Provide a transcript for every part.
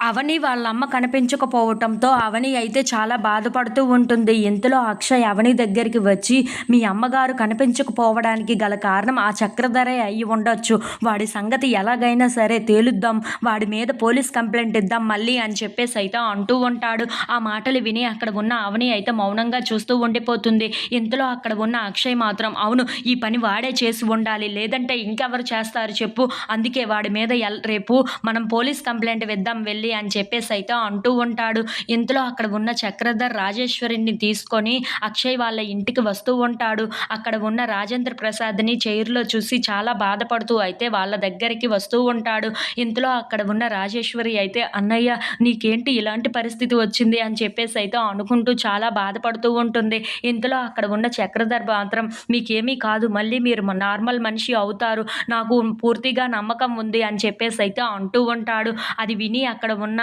అవని వాళ్ళమ్మ కనిపించకపోవటంతో అవని అయితే చాలా బాధపడుతూ ఉంటుంది. ఇంతలో అక్షయ్ అవని దగ్గరికి వచ్చి, "మీ అమ్మగారు కనిపించకపోవడానికి గల కారణం ఆ చక్రధరే అయ్యి ఉండొచ్చు. వాడి సంగతి ఎలాగైనా సరే తేలుద్దాం. వాడి మీద పోలీస్ కంప్లైంట్ ఇద్దాం మళ్ళీ" అని చెప్పేసి అయితే అంటూ ఉంటాడు. ఆ మాటలు విని అక్కడ ఉన్న అవని అయితే మౌనంగా చూస్తూ ఉండిపోతుంది. ఇంతలో అక్కడ ఉన్న అక్షయ్ మాత్రం, "అవును, ఈ పని వాడే చేసి ఉండాలి. లేదంటే ఇంకెవరు చేస్తారు చెప్పు. అందుకే వాడి మీద రేపు మనం పోలీస్ కంప్లైంట్ ఇద్దాం వెళ్ళి" అని చెప్పేసి అయితే అంటూ ఉంటాడు. ఇంతలో అక్కడ ఉన్న చక్రధర్ రాజేశ్వరిని తీసుకొని అక్షయ్ వాళ్ళ ఇంటికి వస్తూ ఉంటాడు. అక్కడ ఉన్న రాజేంద్ర ప్రసాద్ని చైర్లో చూసి చాలా బాధపడుతూ అయితే వాళ్ళ దగ్గరికి వస్తూ ఉంటాడు. ఇంతలో అక్కడ ఉన్న రాజేశ్వరి అయితే, "అన్నయ్య, నీకేంటి ఇలాంటి పరిస్థితి వచ్చింది" అని చెప్పేసి అయితే అనుకుంటూ చాలా బాధపడుతూ ఉంటుంది. ఇంతలో అక్కడ ఉన్న చక్రధర్ మాత్రం, "మీకేమీ కాదు, మళ్ళీ మీరు నార్మల్ మనిషి అవుతారు. నాకు పూర్తిగా నమ్మకం ఉంది" అని చెప్పేసి అయితే అంటూ ఉంటాడు. అది విని అక్కడ ఉన్న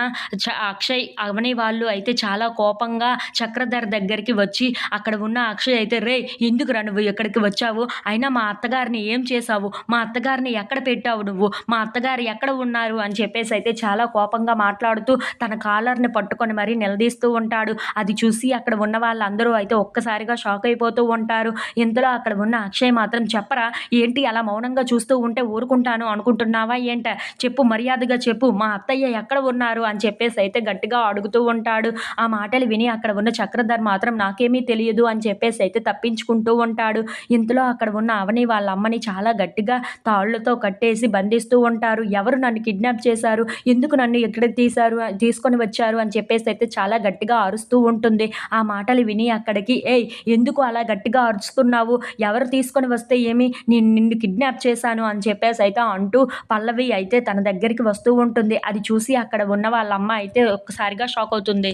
అక్షయ్, అవని వాళ్ళు అయితే చాలా కోపంగా చక్రధర్ దగ్గరికి వచ్చి అక్కడ ఉన్న అక్షయ్ అయితే, "రేయ్, ఎందుకురా నువ్వు ఇక్కడికి వచ్చావు? అయినా మా అత్తగారిని ఏం చేశావు? మా అత్తగారిని ఎక్కడ పెట్టావు నువ్వు? మా అత్తగారు ఎక్కడ ఉన్నారు?" అని చెప్పేసి అయితే చాలా కోపంగా మాట్లాడుతూ తన కాలర్‌ని పట్టుకొని మరీ నిలదీస్తూ ఉంటాడు. అది చూసి అక్కడ ఉన్న వాళ్ళందరూ అయితే ఒక్కసారిగా షాక్ అయిపోతూ ఉంటారు. ఇంతలో అక్కడ ఉన్న అక్షయ్ మాత్రం, "చెప్పరా, ఏంటి అలా మౌనంగా చూస్తూ ఉంటే ఊరుకుంటాను అనుకుంటున్నావా ఏంట? చెప్పు, మర్యాదగా చెప్పు, మా అత్తయ్య ఎక్కడ ఉన్నారు?" అని చెప్పేసి అయితే గట్టిగా అడుగుతూ ఉంటాడు. ఆ మాటలు విని అక్కడ ఉన్న చక్రధర్ మాత్రం, "నాకేమీ తెలియదు" అని చెప్పేసి అయితే తప్పించుకుంటూ ఉంటాడు. ఇంతలో అక్కడ ఉన్న అవని వాళ్ళ అమ్మని చాలా గట్టిగా తాళ్ళతో కట్టేసి బంధిస్తూ ఉంటారు. "ఎవరు నన్ను కిడ్నాప్ చేశారు? ఎందుకు నన్ను ఇక్కడికి తీసుకొని వచ్చారు?" అని చెప్పేసి అయితే చాలా గట్టిగా అరుస్తూ ఉంటుంది. ఆ మాటలు విని అక్కడికి, "ఏయ్, ఎందుకు అలా గట్టిగా అరుస్తున్నావు? ఎవరు తీసుకొని వస్తే ఏమి? నేను నిన్ను కిడ్నాప్ చేశాను" అని చెప్పేసి అయితే అంటూ పల్లవి అయితే తన దగ్గరికి వస్తూ ఉంటుంది. అది చూసి అక్కడ ఉన్న వాళ్ళ అమ్మ అయితే ఒక్కసారిగా షాక్ అవుతుంది.